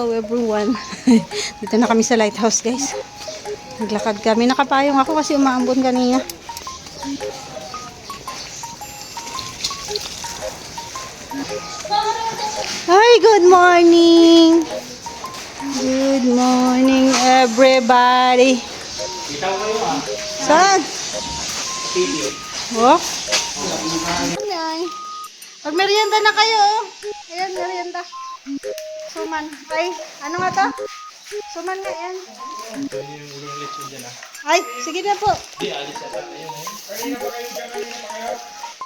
Hello everyone. Dito na kami sa lighthouse, guys. Naglakad kami. Nakapayong ako kasi umaambon kanina. Hi, good morning. Good morning everybody. Saan? Oh. Magmerienda na kayo. Ayan, merienda. Suman. Ay, ano nga to? Suman nga yan. Ay, sige na po.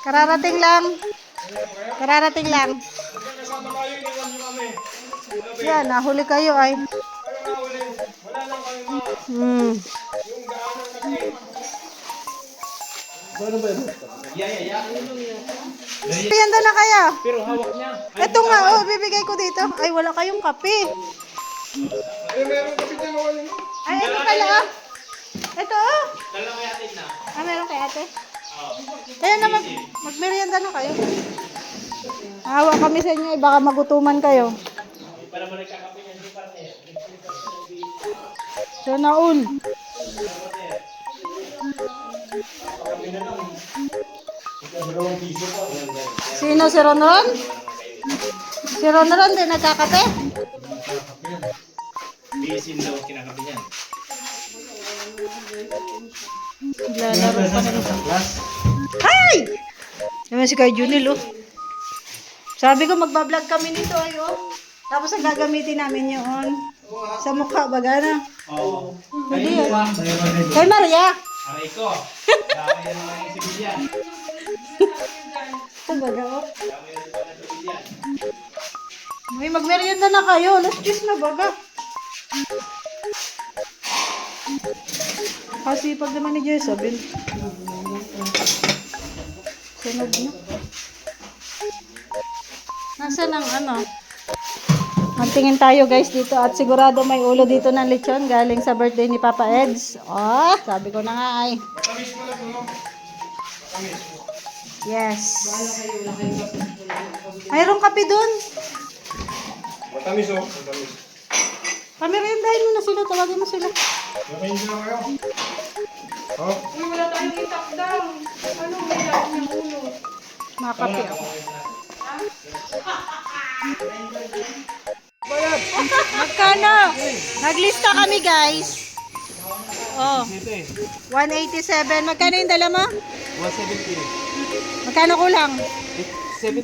Kararating lang. Kararating lang. Yan, nahuli kayo ay. Merienda na kaya. Pero hawak niya. Ito nga, oh, bibigay ko dito. Ay, wala kayong kape. Ay, meron kasi dyan ako yun. Ay, ito pala, oh. Ito, oh. Dalawa yatin na. Ah, meron kay ate. Kaya na, magmerienda na kayo. Hawa kami sa inyo, baka magutuman kayo. Para mo nagkakape niyan, di parte. So, naul. Sino si Ronron? Si Ronron din nagkakape? Bisin daw kinakape niyan. Lalaro pa na. Hi! Naman si Kuya Junil, oh. Sabi ko magbablog kami nito, ay, oh. Tapos ang gagamitin namin yun sa mukha, baga na. Oo. Hindi, oh. Kay Maria. Aray ko. Dami na naman yung sibilyan. Ito baga, oh. May magmerienda na kayo. Alas 10 na baga. Kasi pag naman ni Jezabel. Sunog na. Nasaan ang ano? Magtingin tayo guys dito at sigurado may ulo dito ng lechon galing sa birthday ni Papa Eds. Oh, sabi ko na nga ay. Matamis mo lang po. Matamis po. Yes. Mayroong kape dun. Matamis oh. Matamis. Pamerindahin mo na sila. Tawagin mo sila. Matamis na kayo. Oh. Uy, wala tayong itak daw. Ano, may lakas ng ulo. Mga kape ako. Magkano? Naglista kami guys. Oh, 187. Magkano yung dala mo? 170. Magkano kulang? 17.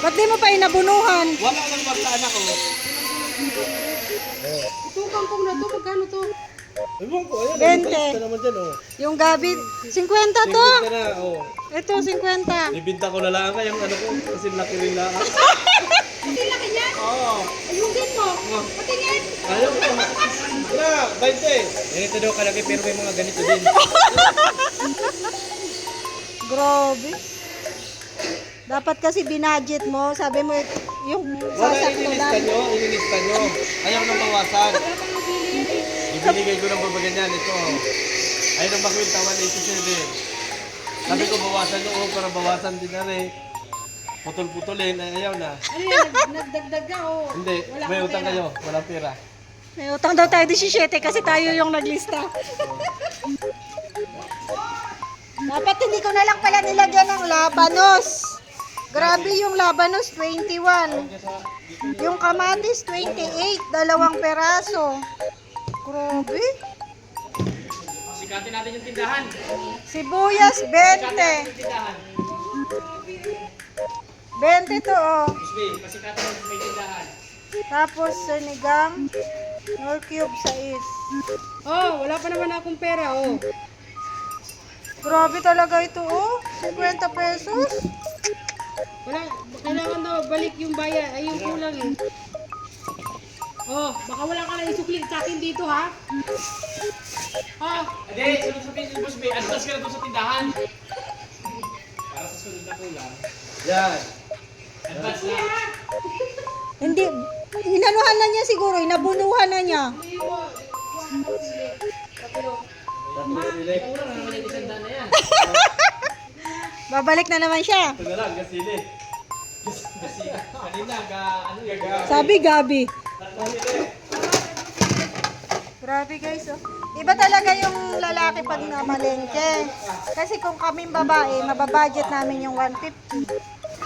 Ba't di mo pa inabunuhan? Wala nang magtaan ako. Itong kangkong na to, magkano to? Ewan ko, ayan. 20. Ito naman dyan oh. Yung gabi, 50 to. 50 na oh. Ito, 50. Ibinta ko na lang yung ano ko kasi laki rin lang. Pati laki niya? Oo. Ayusin mo. Patingin. Ayaw ko. Wala, 20. Ganito daw kalaki pero may mga ganito din. Grabe. Dapat kasi binudget mo. Sabi mo, yung Wala, sasakto inilista nyo. Inilista nyo. Ayaw nang bawasan. Ibinigay ko ng babaganyan. Ito. Ayaw nang makwinta 187. Sabi ko bawasan nyo. Oh, para bawasan din na rin. Putol-putulin. Ayaw na. Ano yan? Nagdagdag ka o? Hindi. Wala May kang utang pera. kayo. Walang pera. May utang daw tayo 17 kasi tayo yung naglista. Dapat hindi ko na lang pala nilagyan ng labanos. Grabe yung labanos, 21. Yung kamatis, 28. Dalawang peraso. Grabe. Sikatin natin yung tindahan. Sibuyas, 20. Tindahan. 20 to, oh. Isbe, pasikatin natin may tindahan. Tapos, sinigang, nor cube, 6. Oh, wala pa naman akong pera oh. Grabe talaga ito, oh. 50 pesos. Wala, kailangan daw balik yung bayan. Ay, yung kulang eh. Oh, baka wala ka na isukli sa akin dito ha. Oh, Hindi, sunod sa Boss B. Advance ka na doon sa tindahan. Para sa sunod na kulang. Yan. Advance na. Hindi, inanuhan na niya siguro, inabunuhan na niya. Kulang na naman yung isang daan na yan. Babalik na naman siya. Ito na lang, gasili. Gasili. Kanina, ano, gaga. Sabi Gabi, Grabe guys, oh. Iba talaga yung lalaki pag namalengke. Kasi kung kaming babae, mababudget namin yung 150.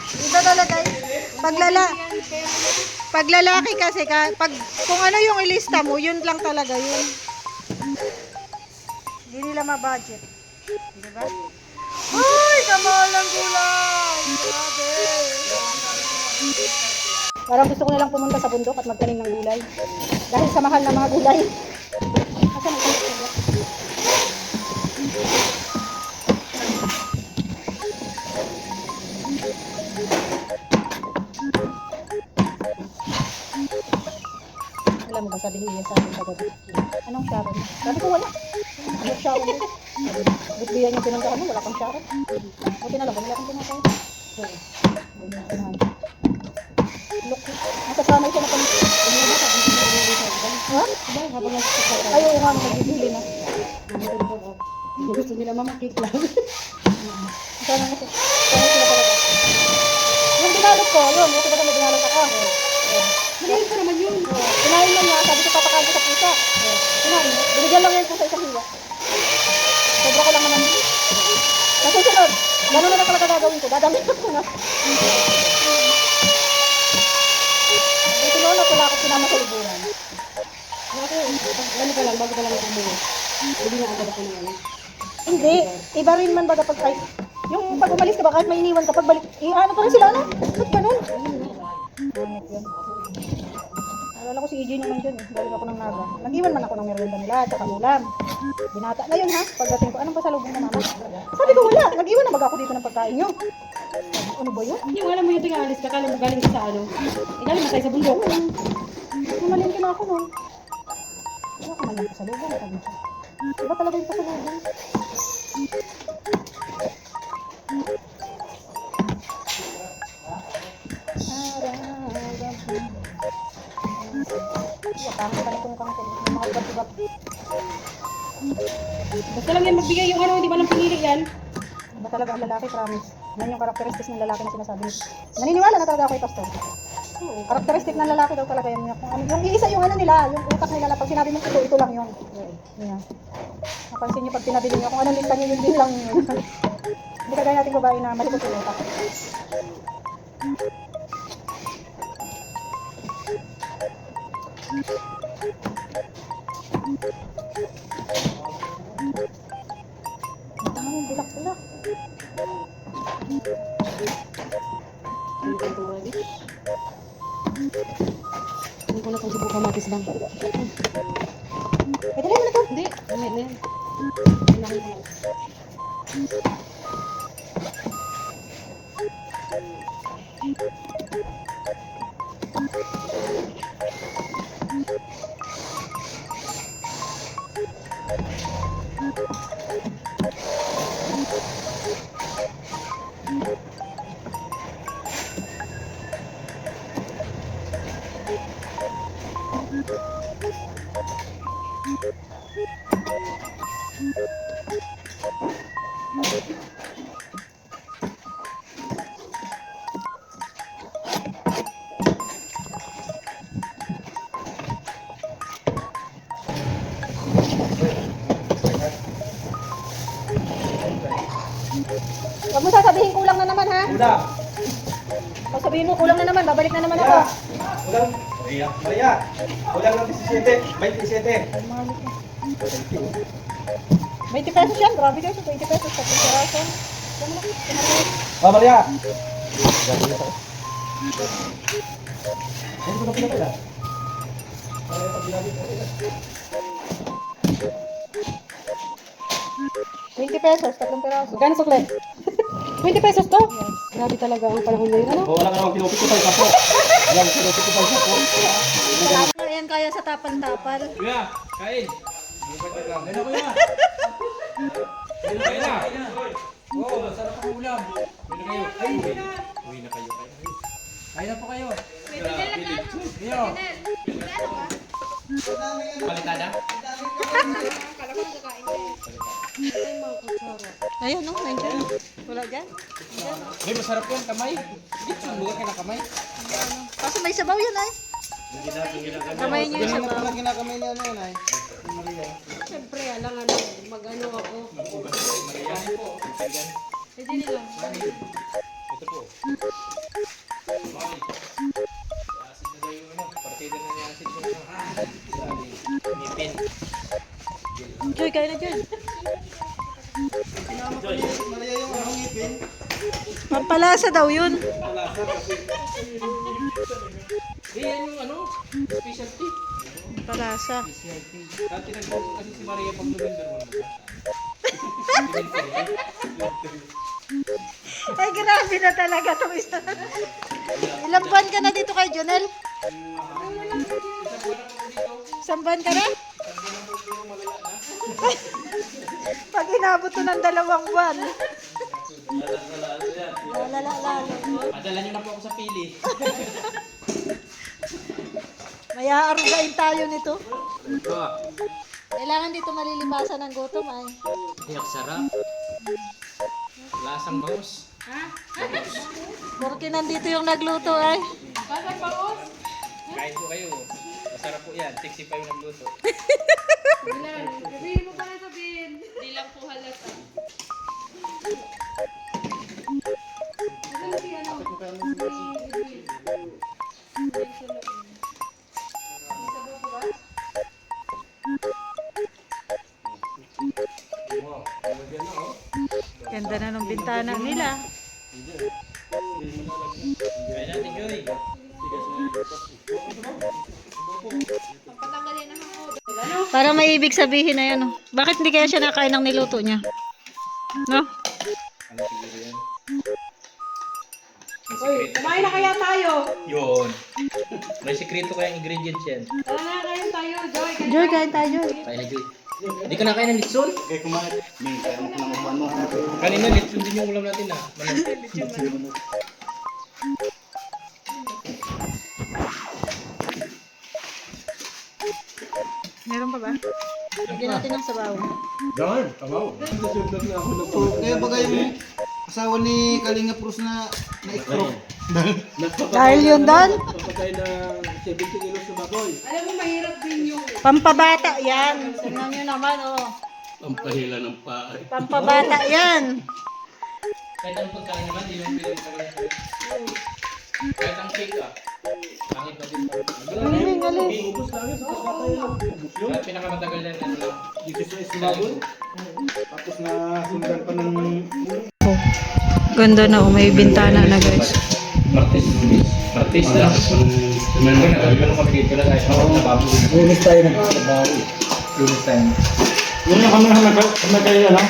Iba talaga pag lalaki kasi, pag kung ano yung ilista mo, yun lang talaga yun. Hindi nila mabudget. Diba? Ay, kamalang gulay! Grabe! Parang gusto ko nilang pumunta sa bundok at magtanim ng gulay. Dahil sa mahal ng mga gulay. Asan ang gulay? Alam mo ba, sabi niya sa akin kagabi. Anong Sharon? Sabi ko wala. Anong Sharon yun? Butbiyan yung pinuntahan mo, wala kang Sharon. Buti na lang, wala kang pinuntahan. Look, nasasanay siya na kami. Ha? Ay, oo nga, nagbibili na. Gusto nila mamakit lang. Sana na siya. Sana sila talaga. Yung dinalog ko, yun, buti ba kami dinalog ako? Maliit pa naman yun. Kinain lang niya, sabi ko papakain ko sa pusa. Kinain, binigyan lang niya yung pusa isang hiwa. Sobra ko lang naman. Nasusunod, gano'n na lang talaga gagawin ko, dadamit ko na. Ito noon, wala ako sinama sa libunan. Ako, ano pa lang, bago pa lang ako umuwi. Hindi na agad ako na Hindi, iba rin man baga pag kahit, yung pag umalis ka ba, kahit may iniwan ka, pagbalik, ano pa rin sila, ano? Ba't ganun? Hanip yun. Alala ko si EJ naman dyan, galing ako ng Naga. Nag-iwan man ako ng merienda nila, tsaka ulam. Binata na yun ha, pagdating ko, anong pasalubong na mama? Sabi ko wala, nag-iwan na baga ako dito ng pagkain nyo. Ano ba yun? Yung alam mo yung tingalis ka, kala mo galing ka sa ano. Galing na tayo sa bundok. Namalin ka na ako nun. Wala ka man yung pasalubong, sabi siya. Iba talaga yung pasalubong. Wakang pa nitong kangkong, mga bat-bat. Basta lang yan magbigay yung ano, hindi ba nang pinili yan? Iba talaga ang lalaki, promise. Yan yung characteristics ng lalaki na sinasabi niya. Naniniwala na talaga ako kay Pastor. Characteristic ng lalaki daw talaga yan. Yung iisa yung ano nila, yung utak nila na pag sinabi mo ito lang yun. Yeah. Napansin niyo pag pinabili niyo, kung anong lista niyo, yun din lang yun. Hindi kagaya natin babae na malikot yung utak. Ang bulak-bulak. Hindi ko na kung subukan matis lang. Pwede na na to. Hindi, mamaya na yan. Huwag mo sasabihin kulang na naman ha. Kulang. Pag sabihin mo kulang na naman, babalik na naman ako. Kulang. Maria. Kulang ng 17. 27. 20 pesos yan, grabe guys, 20 pesos, 10 peraso. Oh, Maria. Gagawin ako. Ano ko na pinapila? Para yung pagbilagin ko. 20 pesos, 3 peraso. Magkano sukle? 20 pesos to? Grabe talaga ang panahon ngayon. Ano? Wala ka naman pinupit ko sa po. Wala ka pinupit ko sa po. Ayan kaya sa tapal-tapal. Kuya, kain. Kain na kuya. Kain na. Oo, masarap ang ulam. Uwi na kayo. Uwi na kayo. Kain na po kayo. Iyo. Palitada? Ayun, no, nandiyan. Wala dyan. Ay, masarap yan, kamay. Dito, lugar ka na kamay. Kaso may sabaw yan ay. Kamay niyo yung sabaw. Pala kinakamay niya ano yan ay. Maria. Siyempre, alangan na mag-ano ako. Pwede nila. Ito po. Asin na daw yung ano, partida na ni asin ko. Ngipin. Joy, kain na dyan. Maria yung ano ngipin. Pampalasa daw yun. Yan yung ano, specialty. Pampalasa. Dati nagluto kasi si Maria pag November mo. Ay, grabe na talaga itong isa. Ilang buwan ka na dito kay Jonel? Isang buwan ka na? Pag inabot to ng 2 buwan. Lalo. Madala niyo na po ako sa pili. May aarugain tayo nito. Ito. Kailangan dito malilibasan ng gutom ay. Iyak sarap. Lasang bangus. Ha? Porque nandito yung nagluto ay. Basta paos? Kain po kayo. Masarap po yan. 65 yung nagluto. Ilan? Sabihin mo para sabihin. Di lang po halata. Ano si ano? Ganda na ng bintana nila. Kain natin, Joy. Patanggalin na ako. Para may ibig sabihin na yan. Oh. Bakit hindi kaya siya nakain ng niluto niya? No? Uy, kumain na kaya tayo. Yun. May sekreto kayang ingredients yan. Tara na kayo tayo, Joy. Joy, kain tayo. Kain na, Joy. Hindi ka nakain ng litson? Kaya kumain. May kaya mo lang umano. Kanina, litson din yung ulam natin ah. Manok. Meron pa ba? Lagyan natin ng sabaw. Kaya bagay yung asawa ni Kalinga Cruz na na-stroke. Dahil yun doon, Alam mo, mahirap din yung... pampabata yan. Tingnan nyo naman, oh. Pampahila ng paa. Pampabata yan. Kahit ang pagkain naman, di yung pinagpagalan. Kahit ang cake ah. Pangit na din. Galing, galing. Kahit pinakamatagal na ano lang. Tapos na sundan pa ng Ganda na, oh. May bintana na, guys. Martes. Martes na. Meron na kami dito na guys. Lunes tayo na. Lunes tayo. Yun yung kami na nagkaya lang.